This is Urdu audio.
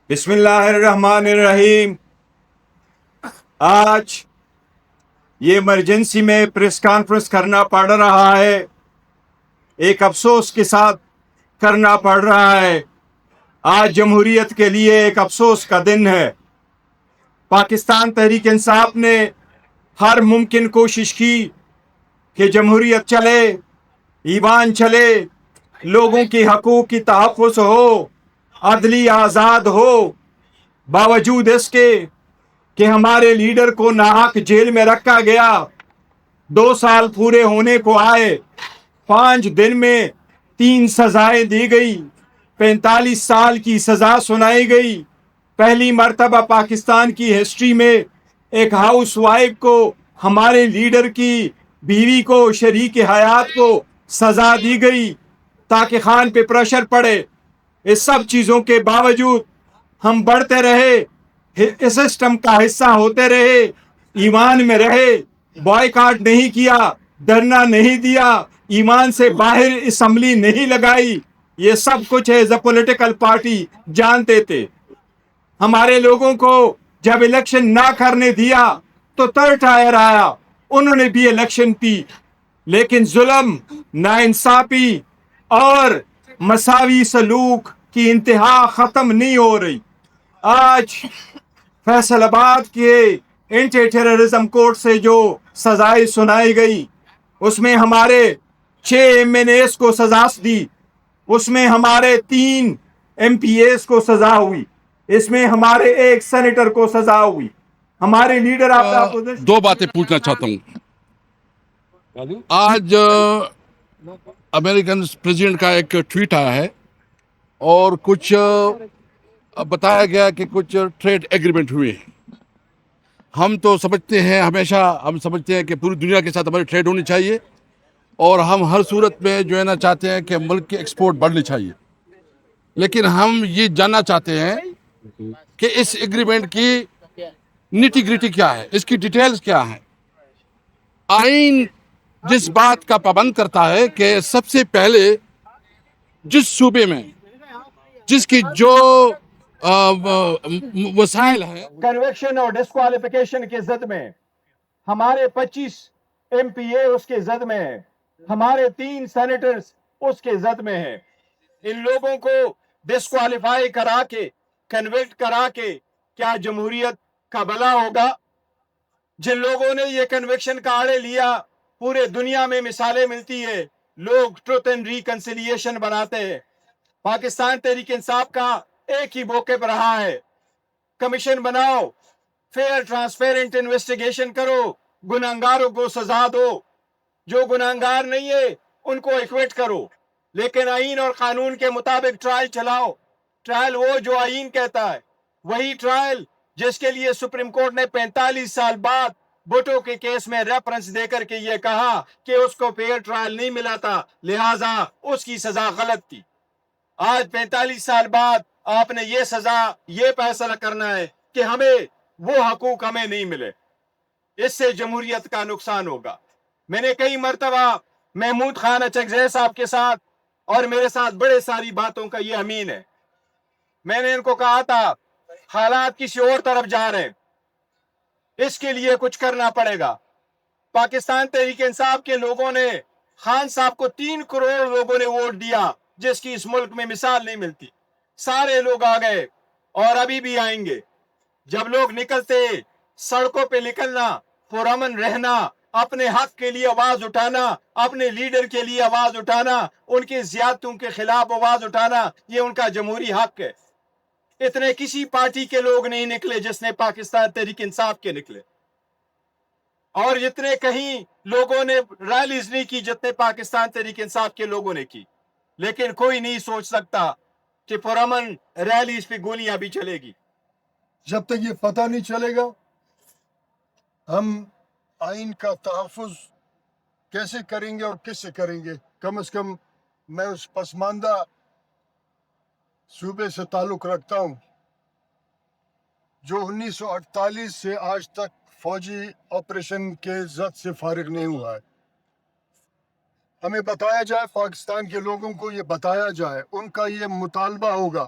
بسم اللہ الرحمن الرحیم. آج یہ ایمرجنسی میں پریس کانفرنس کرنا پڑ رہا ہے. ایک افسوس کے ساتھ کرنا پڑ رہا ہے. آج جمہوریت کے لیے ایک افسوس کا دن ہے. پاکستان تحریک انصاف نے ہر ممکن کوشش کی کہ جمہوریت چلے، ایوان چلے، لوگوں کی حقوق کی تحفظ ہو، عدلی آزاد ہو. باوجود اس کے کہ ہمارے لیڈر کو ناحق جیل میں رکھا گیا. 2 سال پورے ہونے کو آئے. 5 دن میں 3 سزائیں دی گئی. 45 سال کی سزا سنائی گئی. پہلی مرتبہ پاکستان کی ہسٹری میں ایک ہاؤس وائف کو، ہمارے لیڈر کی بیوی کو، شریک حیات کو سزا دی گئی تاکہ خان پہ پریشر پڑے. اس سب چیزوں کے باوجود ہم بڑھتے رہے، اس سسٹم کا حصہ ہوتے رہے، ایمان میں رہے، بائیکاٹ نہیں کیا، دھرنا نہیں دیا، ایمان سے باہر اسمبلی نہیں لگائی. یہ سب کچھ ایز اے پولیٹیکل پارٹی جانتے تھے. ہمارے لوگوں کو جب الیکشن نہ کرنے دیا تو تھرڈ ٹائر آیا، انہوں نے بھی الیکشن پی. لیکن ظلم، ناانصافی اور مساوی سلوک کی انتہا ختم نہیں ہو رہی. آج فیصل آباد کے اینٹی ٹیررزم کورٹ سے جو سزائیں سنائی گئی، اس میں ہمارے 6 MNAs کو سزا دی. اس میں ہمارے 3 MPAs کو سزا ہوئی. اس میں ہمارے 1 سینیٹر کو سزا ہوئی. ہمارے لیڈر آف دا اپوزیشن. 2 باتیں پوچھنا چاہتا ہوں. آج امریکن پریزیڈنٹ کا ایک ٹویٹ آیا ہے اور کچھ بتایا گیا کہ کچھ ٹریڈ ایگریمنٹ ہوئے. ہم تو سمجھتے ہیں، ہمیشہ ہم سمجھتے ہیں کہ پوری دنیا کے ساتھ ہماری ٹریڈ ہونی چاہیے اور ہم ہر صورت میں جو ہے نا چاہتے ہیں کہ ملک کی ایکسپورٹ بڑھنی چاہیے. لیکن ہم یہ جاننا چاہتے ہیں کہ اس ایگریمنٹ کی نیٹی گریٹی کیا ہے، اس کی ڈیٹیلز کیا ہیں. آئین جس بات کا پابند کرتا ہے کہ سب سے پہلے جس صوبے میں جس کی جو وسائل ہیں، کنویکشن اور ڈسکوالیفیکیشن کے زد میں ہمارے 25 MPA اس کے زد میں ہیں، ہمارے 3 سینیٹرز اس کے زد میں ہیں. ان لوگوں کو ڈسکوالیفائی کرا کے، کنوکٹ کرا کے کیا جمہوریت کا بھلا ہوگا؟ جن لوگوں نے یہ کنوکشن کا آڑے لیا، پورے دنیا میں مثالیں ملتی ہے. لوگ ٹروتھ اینڈ ریکنسیلیشن بناتے ہیں. پاکستان تحریک انصاف کا ایک ہی موقف رہا ہے، کمیشن بناؤ، فیئر ٹرانسپیرنٹ انویسٹیگیشن کرو، گناہگاروں کو سزا دو، جو گناہگار نہیں ہے ان کو ایکویٹ کرو. لیکن آئین اور قانون کے مطابق ٹرائل چلاؤ. ٹرائل وہ جو آئین کہتا ہے، وہی ٹرائل جس کے لیے سپریم کورٹ نے 45 سال بعد بھٹو کے کیس میں ریفرنس دے کر کے یہ کہا کہ اس کو فیئر ٹرائل نہیں ملا تھا، لہٰذا اس کی سزا غلط تھی. آج 45 سال بعد آپ نے یہ سزا، یہ فیصلہ کرنا ہے کہ ہمیں وہ حقوق ہمیں نہیں ملے. اس سے جمہوریت کا نقصان ہوگا. میں نے کئی مرتبہ محمود خان اچکزئی صاحب کے ساتھ اور میرے ساتھ بڑے ساری باتوں کا یہ امین ہے. میں نے ان کو کہا تھا حالات کسی اور طرف جا رہے ہیں، اس کے لیے کچھ کرنا پڑے گا. پاکستان تحریک انصاف کے لوگوں نے خان صاحب کو 3 کروڑ لوگوں نے ووٹ دیا، جس کی اس ملک میں مثال نہیں ملتی. سارے لوگ آ گئے اور ابھی بھی آئیں گے. جب لوگ نکلتے، سڑکوں پہ نکلنا، پرامن رہنا، اپنے حق کے لیے آواز اٹھانا، اپنے لیڈر کے لیے آواز اٹھانا، ان کی زیادتیوں کے خلاف آواز اٹھانا، یہ ان کا جمہوری حق ہے. اتنے کسی پارٹی کے لوگ نہیں نکلے جس نے پاکستان تحریک انصاف کے نکلے، اور جتنے کہیں لوگوں نے ریلیز نہیں کی جتنے پاکستان تحریک انصاف کے لوگوں نے کی. لیکن کوئی نہیں سوچ سکتا کہ پرامن ریلیز پہ گولیاں بھی چلے گی. جب تک یہ پتہ نہیں چلے گا ہم آئین کا تحفظ کیسے کریں گے اور کس سے کریں گے. کم از کم میں اس پسماندہ صوبے سے تعلق رکھتا ہوں جو 1948 سے آج تک فوجی آپریشن کے زد سے فارغ نہیں ہوا ہے. ہمیں بتایا جائے، پاکستان کے لوگوں کو یہ بتایا جائے، ان کا یہ مطالبہ ہوگا